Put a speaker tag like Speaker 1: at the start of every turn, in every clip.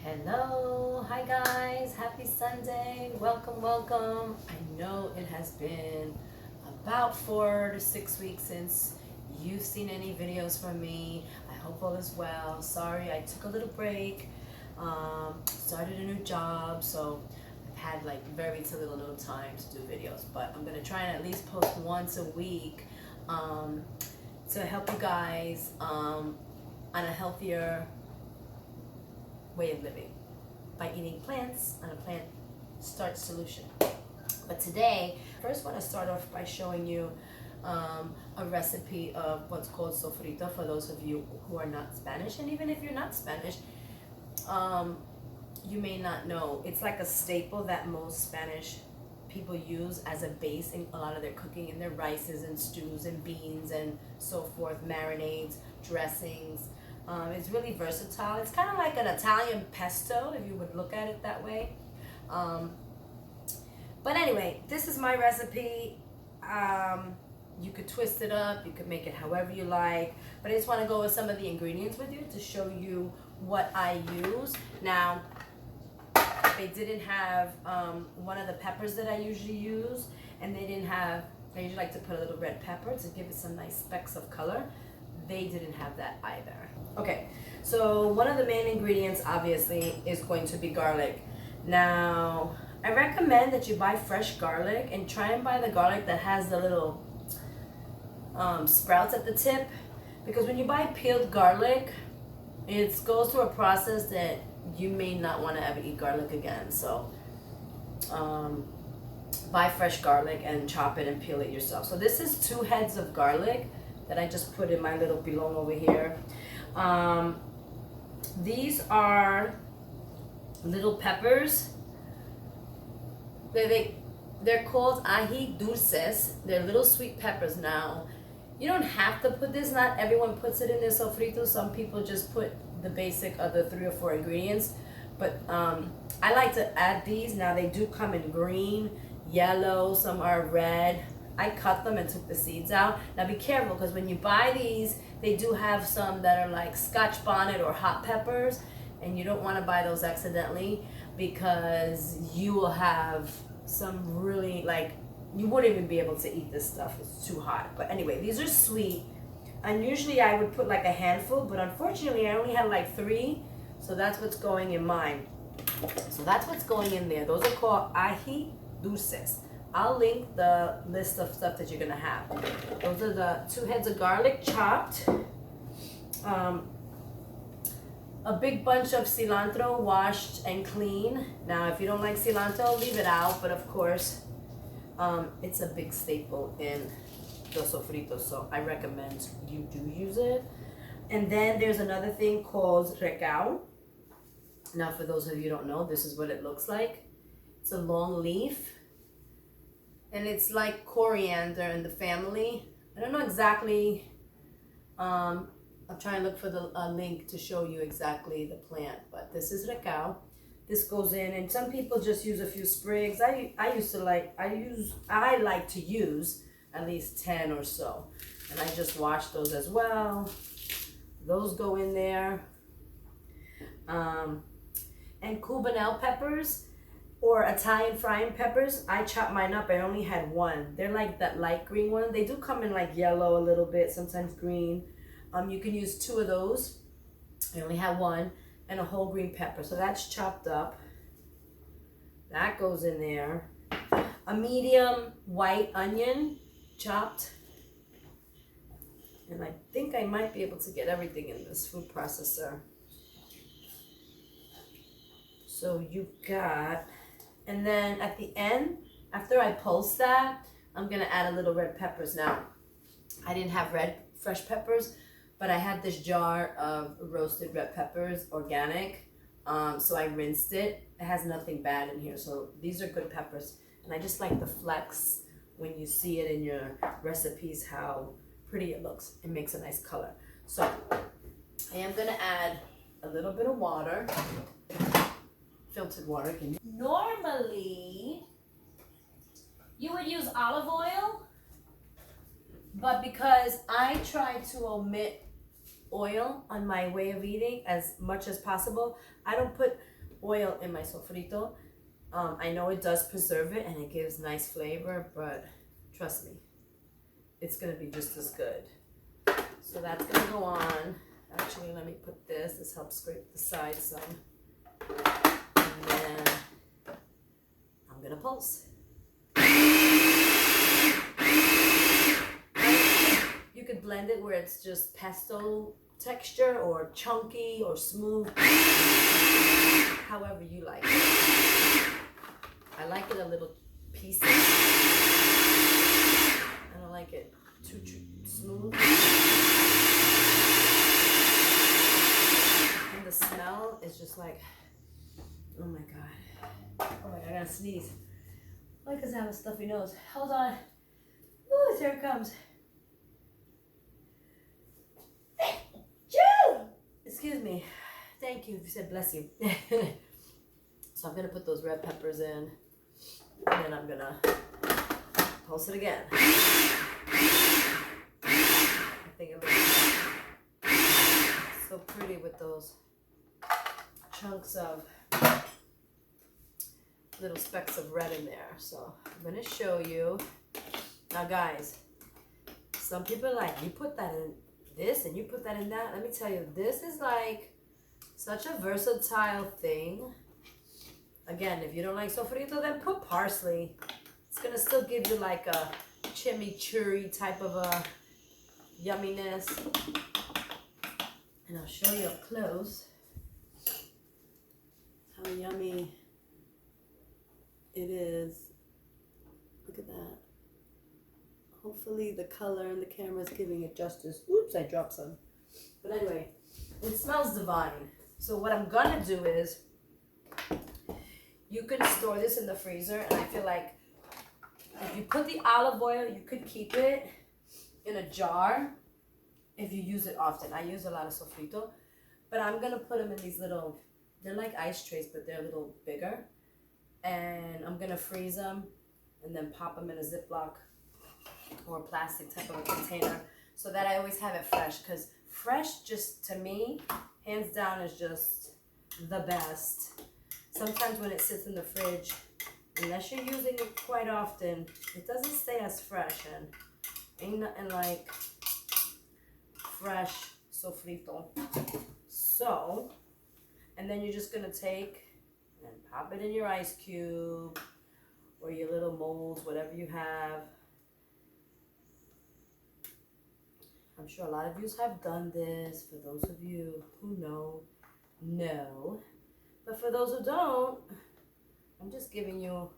Speaker 1: Hello, hi guys, happy Sunday, welcome. I know it has been about 4 to 6 weeks since you've seen any videos from me. I hope all is well. Sorry, I took a little break, started a new job, so I've had like very little no time to do videos, but I'm gonna try and at least post once a week to help you guys on a healthier way of living by eating plants on a plant starch solution. But today, first want to start off by showing you a recipe of what's called sofrito for those of you who are not Spanish. And even if you're not Spanish, you may not know. It's like a staple that most Spanish people use as a base in a lot of their cooking, in their rices and stews and beans and so forth, marinades, dressings. It's really versatile. It's kind of like an Italian pesto, if you would look at it that way. But anyway, this is my recipe. You could twist it up, you could make it however you like, but I just want to go over some of the ingredients with you to show you what I use. Now, they didn't have one of the peppers that I usually use, and they didn't have, I usually like to put a little red pepper to give it some nice specks of color. They didn't have that either. Okay, so one of the main ingredients obviously is going to be garlic. Now, I recommend that you buy fresh garlic and try and buy the garlic that has the little sprouts at the tip, because when you buy peeled garlic, it goes through a process that you may not want to ever eat garlic again. So buy fresh garlic and chop it and peel it yourself. So this is 2 heads of garlic that I just put in my little Bouillon over here. These are little peppers. They're called ají dulces. They're little sweet peppers. Now, you don't have to put this. Not everyone puts it in their sofrito. Some people just put the basic other 3 or 4 ingredients. But I like to add these. Now, they do come in green, yellow, some are red. I cut them and took the seeds out. Now be careful, because when you buy these, they do have some that are like Scotch bonnet or hot peppers, and you don't want to buy those accidentally, because you will have some really, like, you wouldn't even be able to eat this stuff. It's too hot. But anyway, these are sweet, and usually I would put like a handful, but unfortunately I only had like 3, so that's what's going in mine. So that's what's going in there. Those are called ají dulces. I'll link the list of stuff that you're gonna have. Those are the 2 heads of garlic chopped, a big bunch of cilantro washed and clean. Now, if you don't like cilantro, leave it out, but of course, it's a big staple in the sofrito, so I recommend you do use it. And then there's another thing called recao. Now, for those of you who don't know, this is what it looks like. It's a long leaf, and it's like coriander in the family. I don't know exactly. I'll try and look for the link to show you exactly the plant, but this is recao. This goes in, and some people just use a few sprigs. I like to use at least 10 or so, and I just wash those as well. Those go in there. And Cubanelle peppers, or Italian frying peppers, I chopped mine up. I only had 1. They're like that light green one. They do come in like yellow a little bit, sometimes green. You can use 2 of those. I only had 1, and a whole green pepper. So that's chopped up. That goes in there. A medium white onion, chopped. And I think I might be able to get everything in this food processor. So you got, and then at the end, after I pulse that, I'm gonna add a little red peppers. Now, I didn't have fresh peppers, but I had this jar of roasted red peppers, organic. So I rinsed it. It has nothing bad in here. So these are good peppers. And I just like the flecks when you see it in your recipes, how pretty it looks. It makes a nice color. So I am gonna add a little bit of water. Filtered water. Normally, you would use olive oil, but because I try to omit oil on my way of eating as much as possible. I don't put oil in my sofrito. I know it does preserve it and it gives nice flavor, but trust me, it's gonna be just as good. So that's gonna go on. Actually, let me put this. This helps scrape the side some. And then I'm gonna pulse. You could blend it where it's just pesto texture or chunky or smooth, however you like it. I like it a little piecey. I don't like it too smooth. And the smell is just like, oh my god. Oh my god, I gotta sneeze. Why? Because I have a stuffy nose. Hold on. Ooh, here it comes. Excuse me. Thank you. You said bless you. So I'm gonna put those red peppers in, and then I'm gonna pulse it again. I think it looks so pretty with those chunks of little specks of red in there. So I'm gonna show you. Now guys, some people are like, you put that in this and you put that in that. Let me tell you, this is like such a versatile thing. Again, if you don't like sofrito, then put parsley. It's gonna still give you like a chimichurri type of a yumminess. And I'll show you up close how yummy it is. Look at that. Hopefully the color and the camera is giving it justice. Oops, I dropped some. But anyway, it smells divine. So what I'm gonna do is, you can store this in the freezer, and I feel like if you put the olive oil, you could keep it in a jar if you use it often. I use a lot of sofrito, but I'm gonna put them in these little, they're like ice trays, but they're a little bigger. And I'm gonna freeze them and then pop them in a Ziploc or a plastic type of a container so that I always have it fresh, because fresh, just to me, hands down, is just the best. Sometimes when it sits in the fridge, unless you're using it quite often, it doesn't stay as fresh, and ain't nothing like fresh sofrito. So, and then you're just gonna take and pop it in your ice cube or your little molds, whatever you have. I'm sure a lot of you have done this. For those of you who know. But for those who don't, I'm just giving you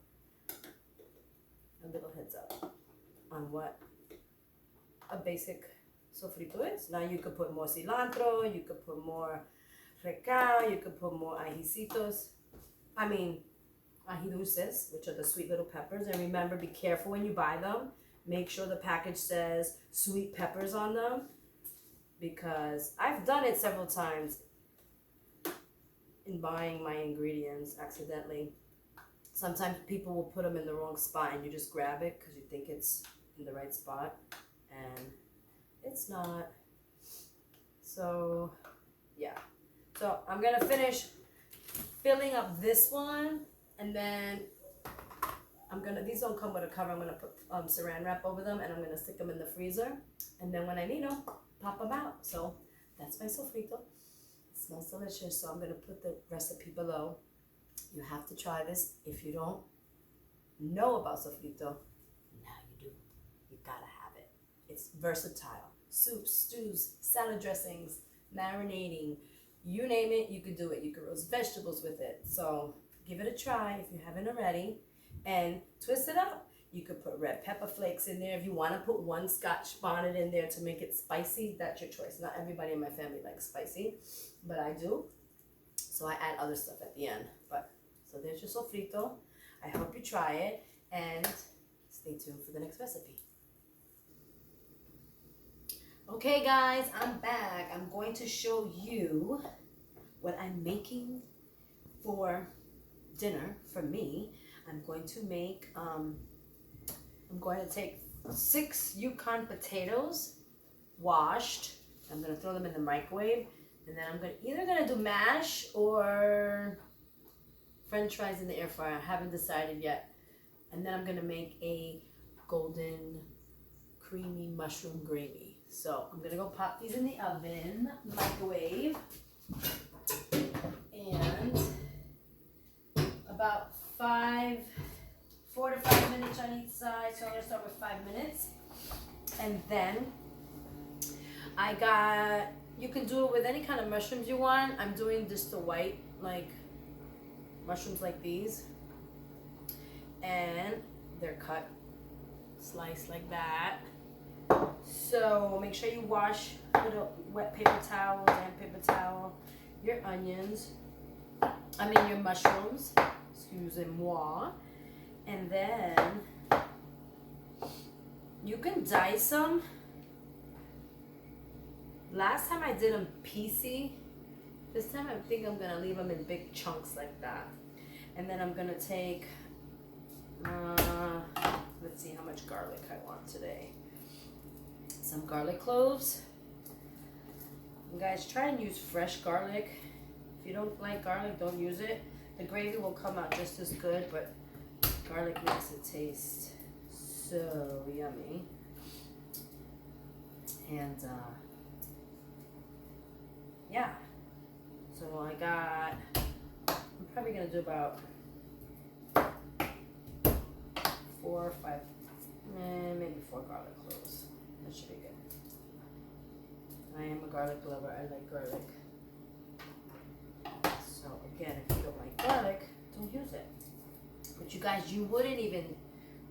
Speaker 1: a little heads up on what a basic sofrito is. Now you could put more cilantro, you could put more recao, you could put more ají dulces, which are the sweet little peppers. And remember, be careful when you buy them. Make sure the package says sweet peppers on them, because I've done it several times in buying my ingredients accidentally. Sometimes people will put them in the wrong spot and you just grab it because you think it's in the right spot and it's not. So yeah, so I'm gonna finish filling up this one, and then these don't come with a cover. I'm gonna put saran wrap over them, and I'm gonna stick them in the freezer, and then when I need them, pop them out. So that's my sofrito. It smells delicious. So I'm gonna put the recipe below. You have to try this. If you don't know about sofrito, now you do. You gotta have it. It's versatile. Soups, stews, salad dressings, marinating, you name it, you could do it. You could roast vegetables with it. So give it a try if you haven't already, and twist it up. You could put red pepper flakes in there. If you want to put one Scotch bonnet in there to make it spicy, that's your choice. Not everybody in my family likes spicy, but I do. So I add other stuff at the end. But so there's your sofrito. I hope you try it, and stay tuned for the next recipe. Okay guys, I'm back. I'm going to show you what I'm making for dinner for me. I'm going to make, I'm going to take 6 Yukon potatoes, washed. I'm gonna throw them in the microwave, and then I'm either gonna do mash or French fries in the air fryer. I haven't decided yet. And then I'm gonna make a golden creamy mushroom gravy. So I'm gonna go pop these in the oven, microwave, and about 4 to 5 minutes on each side. So I'm gonna start with 5 minutes. And then you can do it with any kind of mushrooms you want. I'm doing just the white, like mushrooms like these. And they're cut, sliced like that. So make sure you wash with a wet paper towel, damp paper towel, your your mushrooms, excusez-moi. And then you can dice them. Last time I did them piecey. This time I think I'm gonna leave them in big chunks like that. And then I'm gonna take, let's see how much garlic I want today. Some garlic cloves. You guys, try and use fresh garlic. If you don't like garlic, don't use it. The gravy will come out just as good, but garlic makes it taste so yummy. And yeah, so I'm probably gonna do about 4 or 5, maybe 4 garlic cloves. That should be good. I am a garlic lover. I like garlic. So again, if you don't like garlic, don't use it. But you guys, you wouldn't even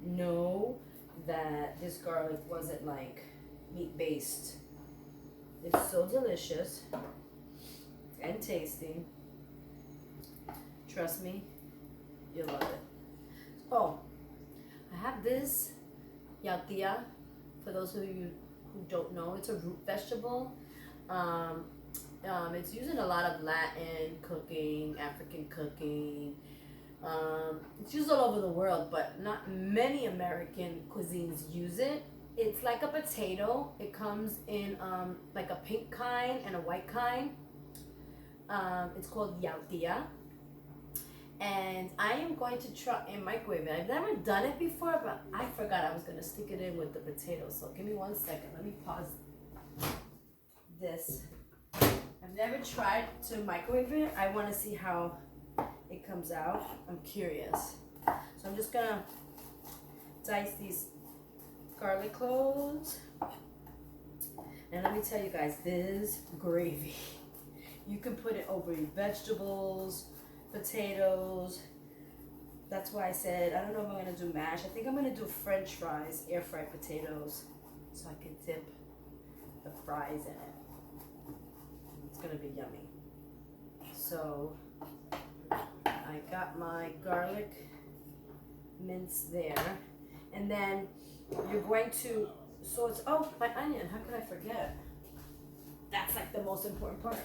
Speaker 1: know that this garlic wasn't like meat-based. It's so delicious and tasty. Trust me, you'll love it. Oh, I have this yautia. For those of you who don't know, it's a root vegetable. It's used in a lot of Latin cooking, African cooking. It's used all over the world, but not many American cuisines use it. It's like a potato. It comes in like a pink kind and a white kind. It's called yautia. And I am going to try and microwave it. I've never done it before, but I forgot I was going to stick it in with the potatoes. So give me 1 second. Let me pause this. I've never tried to microwave it. I want to see how it comes out. I'm curious. So I'm just going to dice these garlic cloves. And let me tell you guys, this gravy, you can put it over your vegetables, potatoes. That's why I said I don't know if I'm gonna do mash. I think I'm gonna do French fries, air fried potatoes, so I can dip the fries in it. It's gonna be yummy. So I got my garlic minced there, and then you're going to sauce. Oh, my onion! How could I forget? That's like the most important part.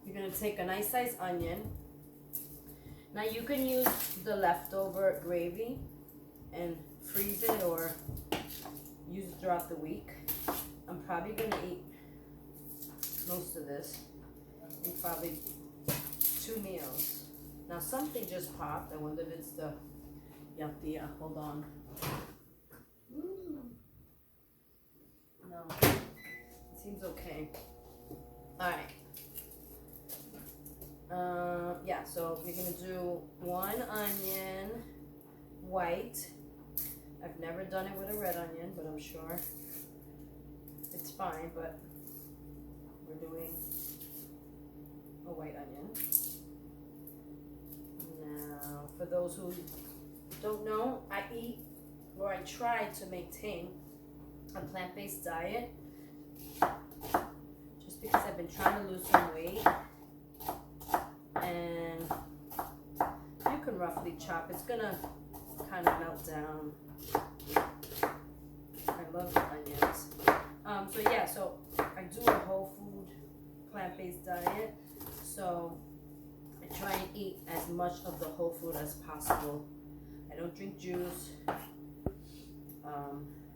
Speaker 1: You're gonna take a nice sized onion. Now you can use the leftover gravy and freeze it or use it throughout the week. I'm probably gonna eat most of this in probably 2 meals. Now something just popped. I wonder if it's the yautia. Hold on. No, it seems okay. All right. Yeah, so you're gonna do 1 onion, white. I've never done it with a red onion, but I'm sure it's fine, but we're doing a white onion. Now, for those who don't know, I try to maintain a plant-based diet just because I've been trying to lose some weight. And you can roughly chop. It's gonna kind of melt down. I love the onions. So yeah, so I do a whole food plant-based diet. So I try and eat as much of the whole food as possible. I don't drink juice.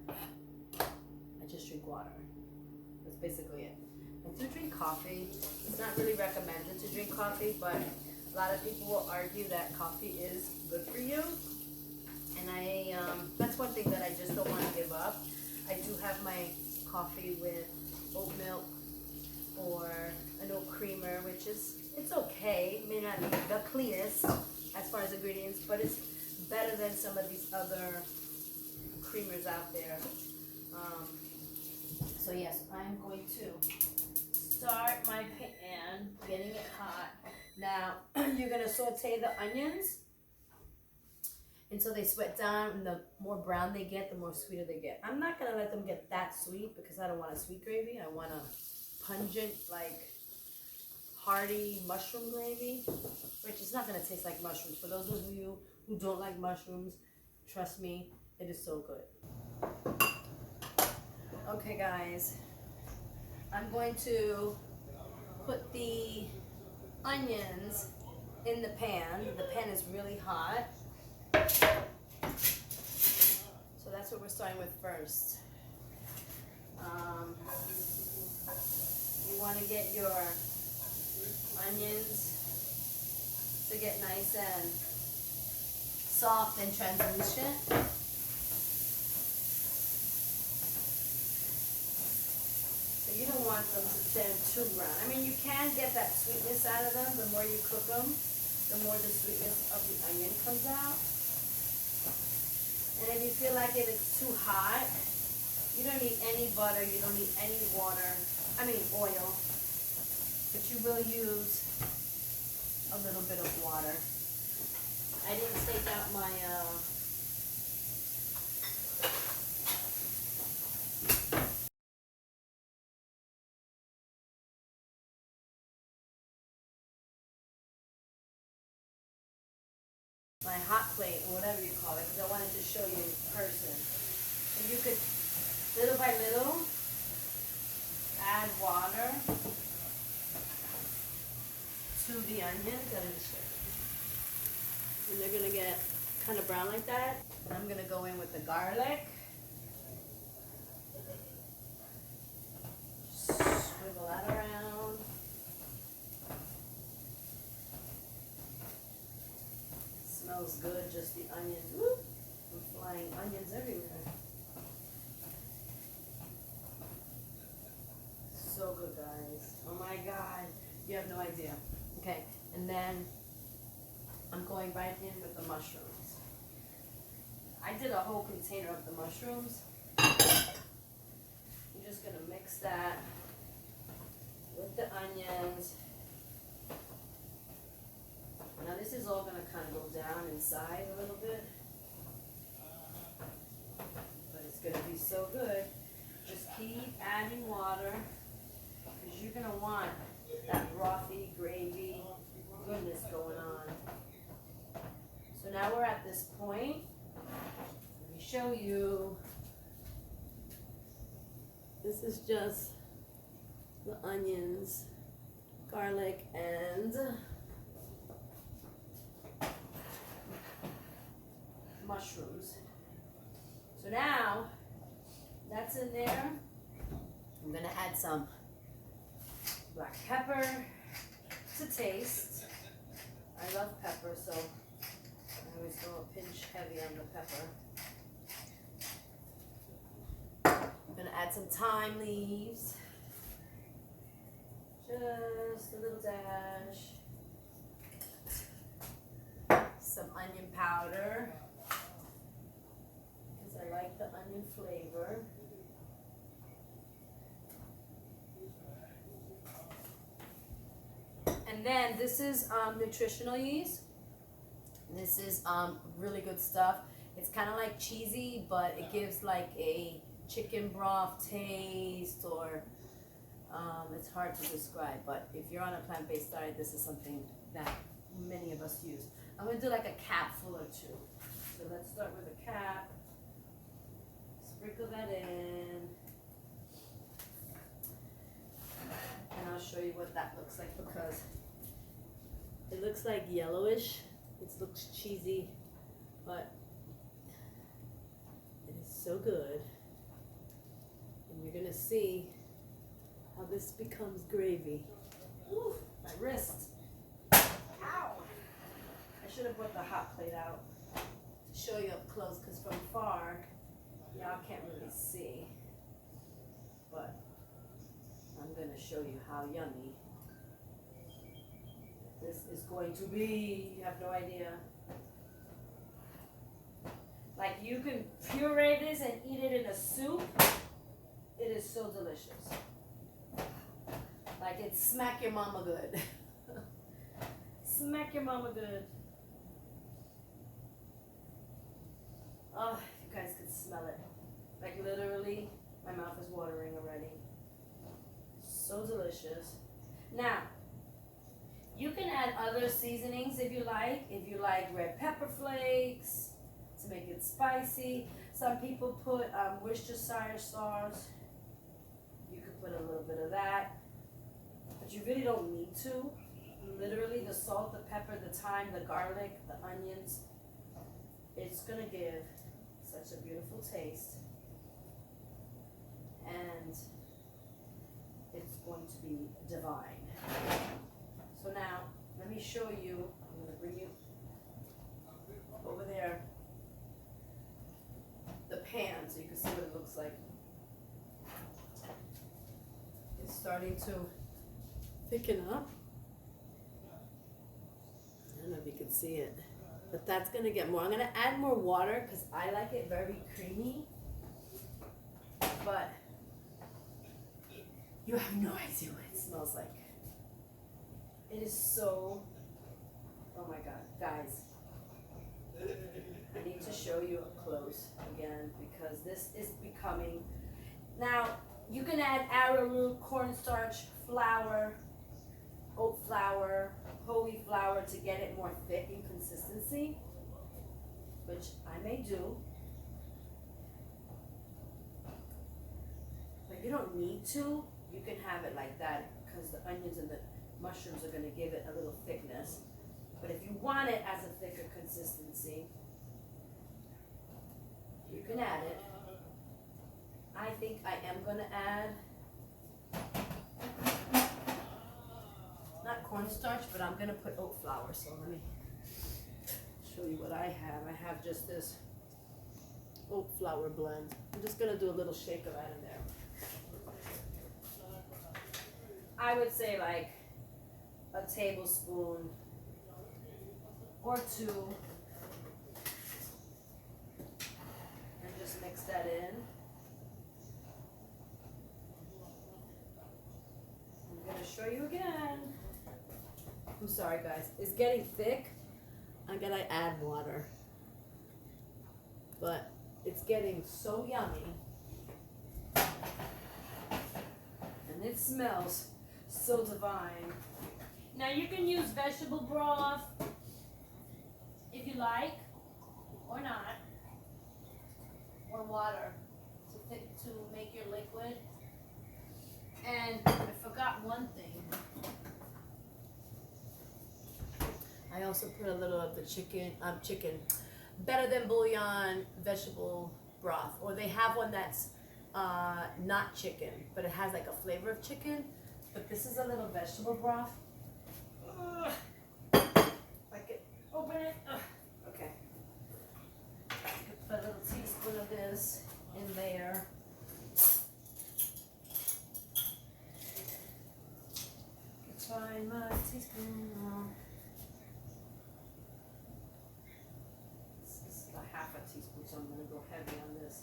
Speaker 1: I just drink water. That's basically it. I do drink coffee. It's not really recommended to drink coffee, but a lot of people will argue that coffee is good for you. And that's one thing that I just don't want to give up. I do have my coffee with oat milk or an oat creamer, which it's okay. It may not be the cleanest as far as ingredients, but it's better than some of these other creamers out there. So yes, I'm going to start my pan, getting it hot. Now, you're gonna saute the onions until they sweat down, and the more brown they get, the more sweeter they get. I'm not gonna let them get that sweet because I don't want a sweet gravy. I want a pungent, like hearty mushroom gravy, which is not gonna taste like mushrooms. For those of you who don't like mushrooms, trust me, it is so good. Okay guys, I'm going to put the onions in the pan. The pan is really hot. So that's what we're starting with first. You want to get your onions to get nice and soft and translucent. You don't want them to turn too brown. I mean, you can get that sweetness out of them. The more you cook them, the more the sweetness of the onion comes out. And if you feel like if it's too hot, you don't need any butter, you don't need any oil. But you will use a little bit of water. I didn't take out my hot plate, or whatever you call it, because I wanted to show you in person. And you could, little by little, add water to the onions, and they're going to get kind of brown like that. And I'm going to go in with the garlic. Swivel that around. Smells good, just the onions. Woo! I'm flying onions everywhere. So good, guys. Oh my God. You have no idea. Okay, and then I'm going right in with the mushrooms. I did a whole container of the mushrooms. I'm just going to mix that with the onions. Now this is all going to kind of go down inside a little bit, but it's going to be so good. Just keep adding water, because you're going to want that brothy, gravy goodness going on. So now we're at this point. Let me show you. This is just the onions, garlic, and mushrooms. So now that's in there. I'm gonna add some black pepper to taste. I love pepper, so I always go a pinch heavy on the pepper. I'm gonna add some thyme leaves, just a little dash, some onion powder, I like the onion flavor. And then this is Nutritional yeast. This is really good stuff. It's kind of like cheesy, but it gives like a chicken broth taste, or it's hard to describe. But if you're on a plant-based diet, this is something that many of us use. I'm going to do like a capful or two. So let's start with a cap. Sprinkle that in, and I'll show you what that looks like, because it looks like yellowish. It looks cheesy, but it is so good. And you're gonna see how this becomes gravy. Ooh, my wrist. Ow! I should have brought the hot plate out to show you up close, because from far, y'all can't really see. But I'm gonna show you how yummy this is going to be. You have no idea. Like, you can puree this and eat it in a soup. It is so delicious. Like, it's smack your mama good. Smack your mama good. Oh, if you guys could smell it. Like, literally, my mouth is watering already. So delicious. Now, you can add other seasonings if you like. If you like red pepper flakes to make it spicy. Some people put Worcestershire sauce. You could put a little bit of that. But you really don't need to. Literally, the salt, the pepper, the thyme, the garlic, the onions. It's going to give such a beautiful taste. And it's going to be divine. So now, let me show you. I'm going to bring you over there the pan so you can see what it looks like. It's starting to thicken up. I don't know if you can see it, but that's going to get more. I'm going to add more water because I like it very creamy. But you have no idea what it smells like. It is so, oh my God, guys. I need to show you up close again because this is becoming, now you can add arrowroot, cornstarch, flour, oat flour, whole wheat flour to get it more thick in consistency, which I may do. But you don't need to. You can have it like that because the onions and the mushrooms are going to give it a little thickness. But if you want it as a thicker consistency, you can add it. I think I am going to add, not cornstarch, but I'm going to put oat flour. So let me show you what I have. I have just this oat flour blend. I'm just going to do a little shake of that in there. I would say like a tablespoon or two, and just mix that in. I'm going to show you again. I'm sorry guys, it's getting thick. I'm going to add water, but it's getting so yummy and it smells so divine. Now you can use vegetable broth if you like, or not, or water to make your liquid. And I forgot one thing. I also put a little of the chicken, better than bouillon vegetable broth, or they have one that's not chicken, but it has like a flavor of chicken. But this is a little vegetable broth. I could open it. Okay. I could put a little teaspoon of this in there. Let's find my teaspoon. This is a half a teaspoon, so I'm going to go heavy on this.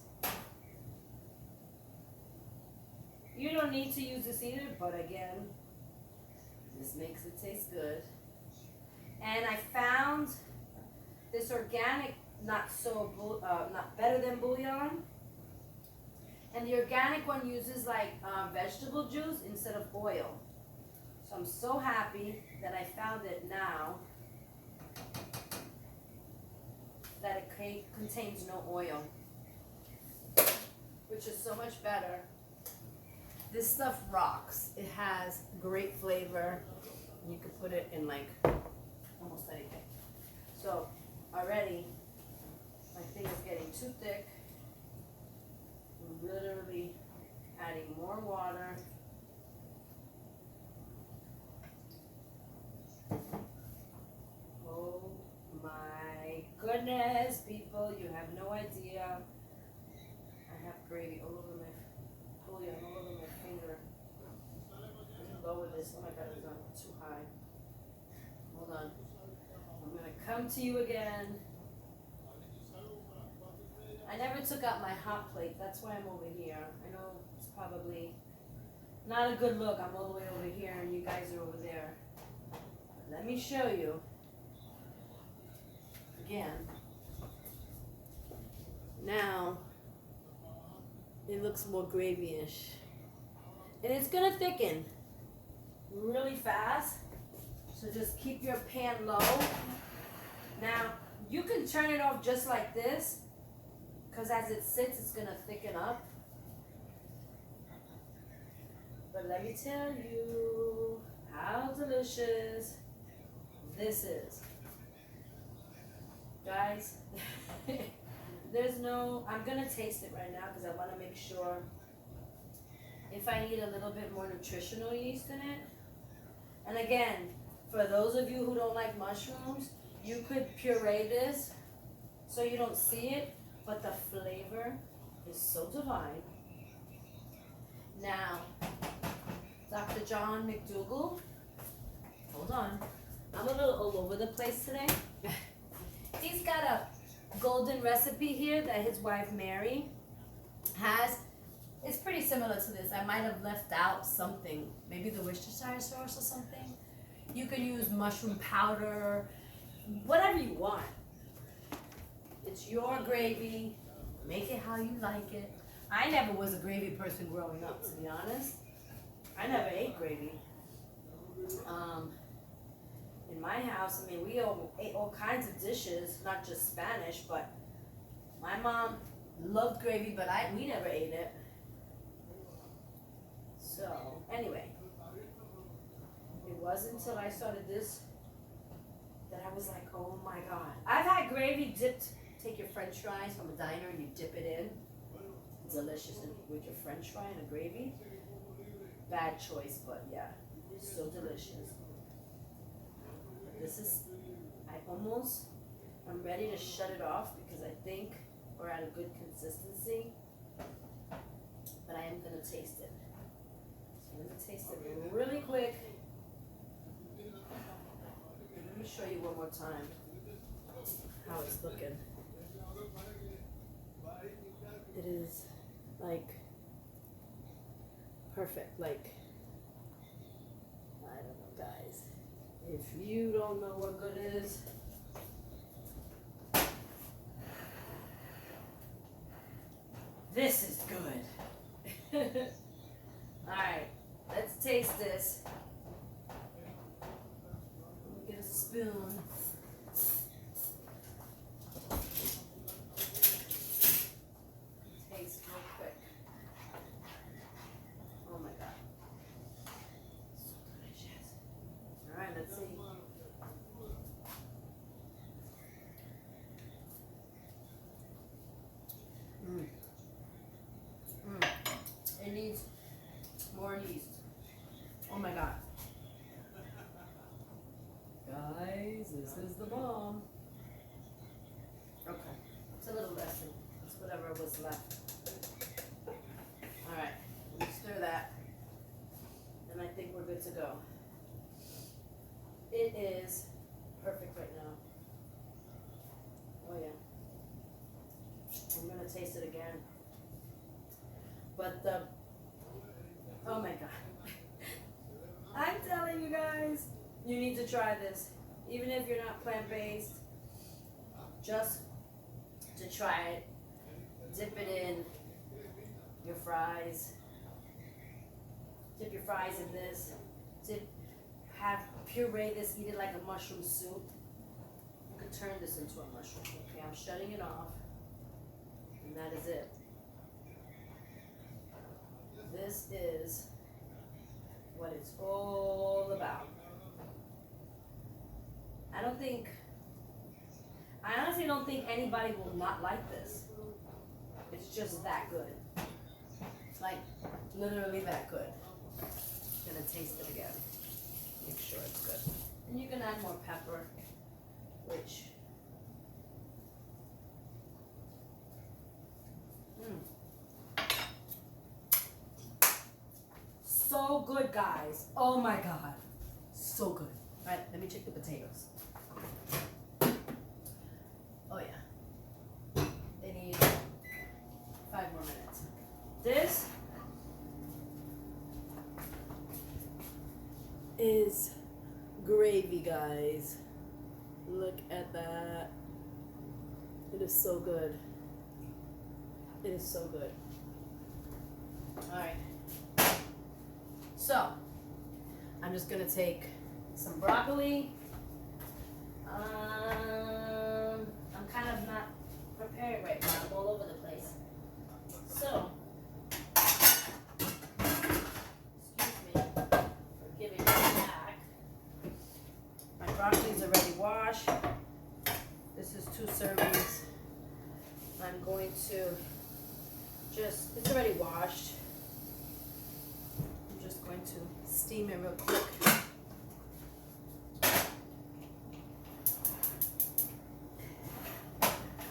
Speaker 1: You don't need to use this either, but again, this makes it taste good. And I found this organic, not better than bouillon. And the organic one uses like vegetable juice instead of oil. So I'm so happy that I found it now, that it contains no oil, which is so much better. This stuff rocks. It has great flavor. You can put it in like almost anything. So already my thing is getting too thick. I'm literally adding more water. goodness, people, you have no idea. I have gravy all over my bouillon, all over my finger. Let me lower this. Oh my god, it was on too high. Hold on. I'm gonna come to you again. I never took out my hot plate. That's why I'm over here. I know it's probably not a good look. I'm all the way over here and you guys are over there. But let me show you. Again. Now, it looks more gravy-ish. And it's gonna thicken really fast. So just keep your pan low. Now, you can turn it off just like this, because as it sits, it's gonna thicken up. But let me tell you how delicious this is. Guys, there's no, I'm gonna taste it right now because I wanna make sure if I need a little bit more nutritional yeast in it. And again, for those of you who don't like mushrooms, you could puree this so you don't see it, but the flavor is so divine. Now, Dr. John McDougall, hold on. I'm a little all over the place today. He's got a golden recipe here that his wife Mary has. It's pretty similar to this. I might have left out something, maybe the Worcestershire sauce or something. You can use mushroom powder, whatever you want. It's your gravy. Make it how you like it. I never was a gravy person growing up, to be honest. I never ate gravy. In my house, I mean, we all ate all kinds of dishes, not just Spanish, but my mom loved gravy, but we never ate it. So, anyway, it wasn't until I started this that I was like, oh my god. I've had gravy dipped, take your french fries from a diner and you dip it in. Delicious, and with your french fry and a gravy. Bad choice, but yeah, so delicious. This is, I'm ready to shut it off because I think we're at a good consistency. But I am gonna taste it. So I'm gonna taste it really quick. Let me show you one more time how it's looking. It is like perfect, like, I don't know, guys. If you don't know what good is, this is good. Alright, let's taste this. Let me get a spoon. Taste real quick. Oh my god. So delicious. Alright, let's see. It needs more yeast. Oh my god. Guys, this is the bomb. Okay. It's a little less than, it's whatever was left. Alright, let me stir that. And I think we're good to go. It is perfect right now. Oh yeah. I'm gonna taste it again. But oh my god. I'm telling you guys, you need to try this. Even if you're not plant-based, just to try it. Dip it in your fries. Dip your fries in this. Puree this, eat it like a mushroom soup. You could turn this into a mushroom. Okay, I'm shutting it off. And that is it. This is what it's all about. I honestly don't think anybody will not like this. It's just that good. Like, literally that good. Gonna taste it again. Make sure it's good. And you can add more pepper, which so good, guys. Oh my God. So good. All right, let me check the potatoes. Oh yeah. They need 5 more minutes. This is gravy, guys. Look at that. It is so good. It is so good. All right. So, I'm just gonna take some broccoli. I'm kind of not prepared right now. I'm all over the place. So, excuse me for giving it back. My broccoli is already washed. This is 2 servings. I'm going to it's already washed. I'm just going to steam it real quick.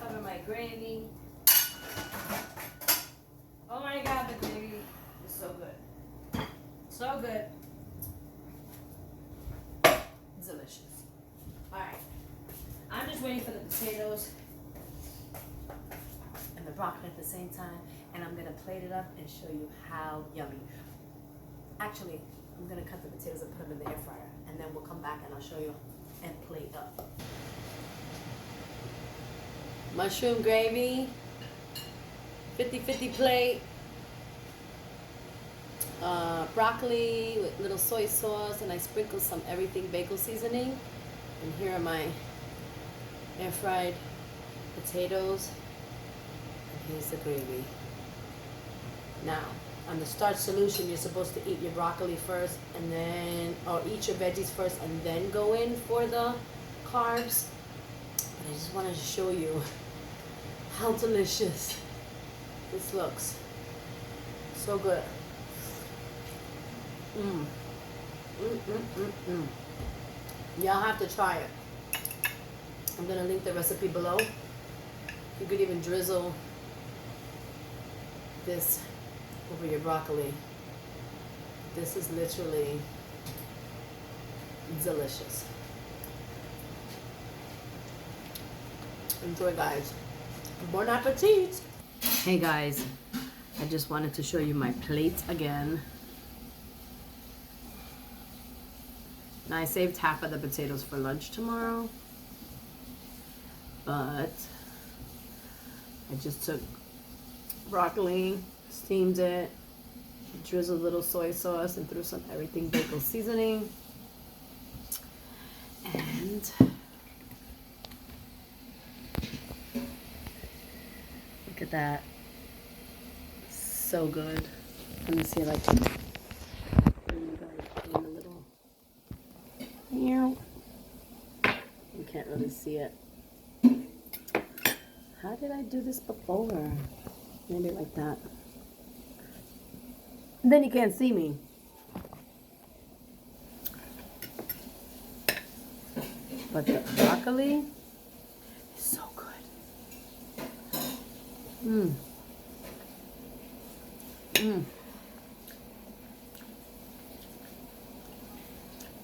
Speaker 1: Cover my gravy. Oh my God, the gravy is so good. So good. Delicious. Alright. I'm just waiting for the potatoes and the broccoli at the same time, and I'm gonna plate it up and show you how yummy. Actually, I'm gonna cut the potatoes and put them in the air fryer, and then we'll come back and I'll show you and plate up. Mushroom gravy, 50-50 plate, broccoli with little soy sauce, and I sprinkle some everything bagel seasoning. And here are my air fried potatoes. And here's the gravy. Now, on the starch solution, you're supposed to eat your broccoli first, and then, or eat your veggies first, and then go in for the carbs. But I just wanted to show you how delicious this looks. So good. Y'all have to try it. I'm gonna link the recipe below. You could even drizzle this over your broccoli. This is literally delicious. Enjoy, guys. Bon appetit. Hey guys, I just wanted to show you my plate again. Now I saved half of the potatoes for lunch tomorrow, but I just took broccoli, steamed it, drizzled a little soy sauce, and threw some everything bagel seasoning. And look at that. So good. Let me see if I can bring you guys in a little. You can't really see it. How did I do this before? Maybe like that. Then you can't see me. But the broccoli is so good.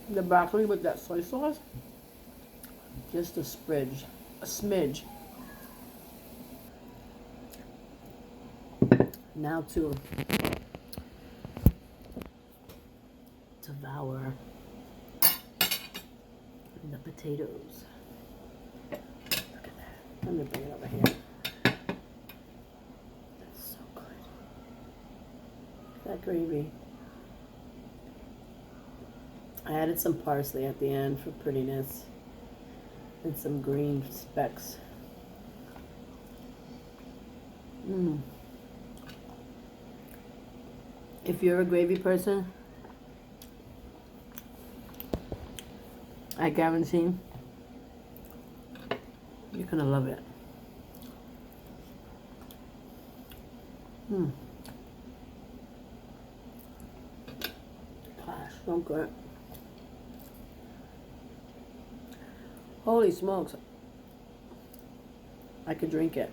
Speaker 1: The broccoli with that soy sauce, just a smidge. Now to devour the potatoes. Look at that. Let me bring it over here. That's so good. That gravy. I added some parsley at the end for prettiness and some green specks. If you're a gravy person, I guarantee you're gonna love it. Gosh, so good. Holy smokes. I could drink it.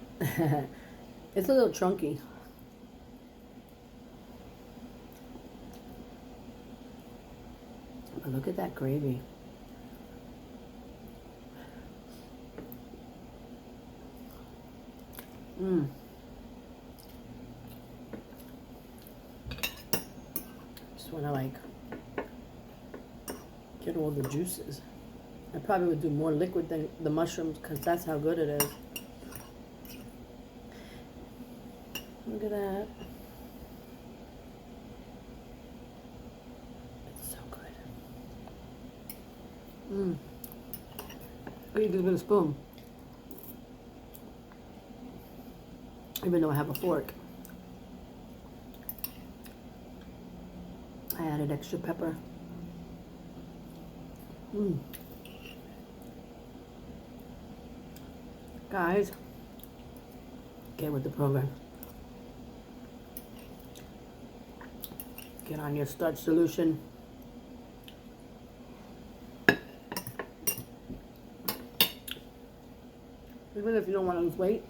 Speaker 1: It's a little chunky. But look at that gravy. Mmm. Just want to like get all the juices. I probably would do more liquid than the mushrooms because that's how good it is. Look at that. It's so good. Mmm. I eat this with a spoon. Even though I have a fork. I added extra pepper. Mmm. Guys, get with the program. Get on your starch solution. Even if you don't want to lose weight,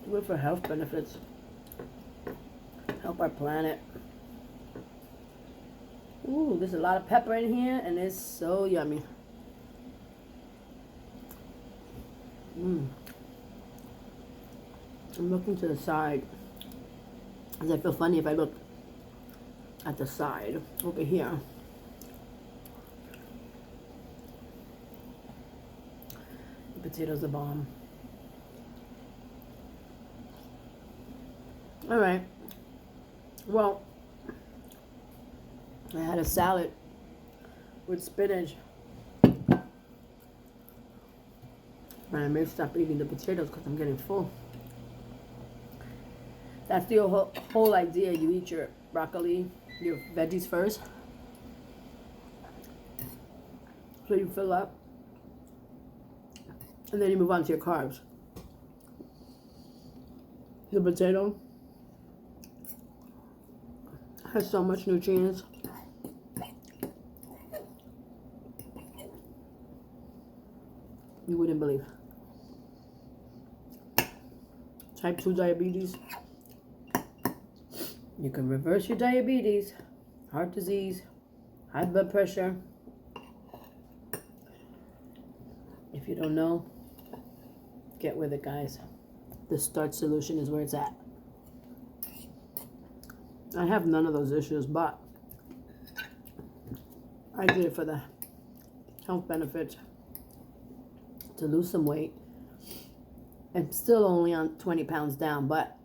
Speaker 1: do it for health benefits. Help our planet. Ooh, there's a lot of pepper in here and it's so yummy. Mmm. I'm looking to the side because I feel funny if I look at the side over here. The potatoes are bomb. All right. Well, I had a salad with spinach. And I may stop eating the potatoes because I'm getting full. That's the whole idea. You eat your broccoli, your veggies first. So you fill up. And then you move on to your carbs. The potato has so much nutrients. You wouldn't believe. Type 2 diabetes. You can reverse your diabetes, heart disease, high blood pressure. If you don't know, get with it, guys. The starch solution is where it's at. I have none of those issues, but I did it for the health benefits, to lose some weight. I'm still only on 20 pounds down, but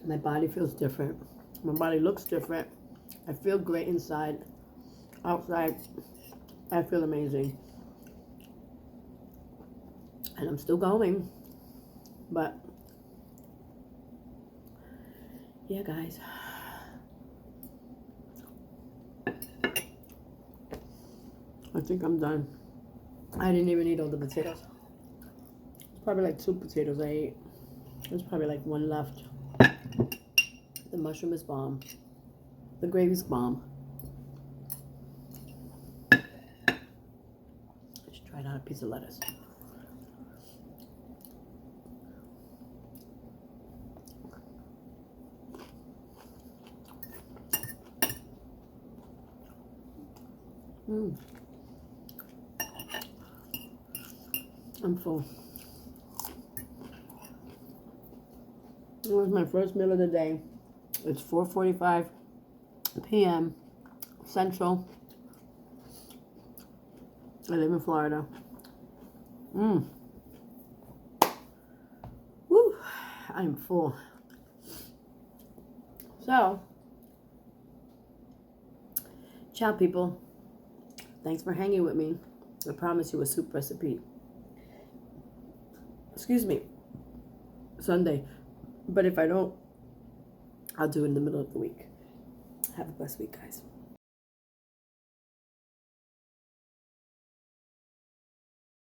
Speaker 1: my body feels different. My body looks different. I feel great inside. Outside, I feel amazing. And I'm still going. But, yeah, guys. I think I'm done. I didn't even eat all the potatoes. It's probably like 2 potatoes I ate. There's probably like 1 left. The mushroom is bomb. The gravy's bomb. Just tried out a piece of lettuce. I'm full. It was my first meal of the day. It's 4:45 p.m. Central. I live in Florida. Woo! I'm full. So, ciao, people. Thanks for hanging with me. I promise you a soup recipe. Excuse me. Sunday. But if I don't, I'll do it in the middle of the week. Have a blessed week, guys.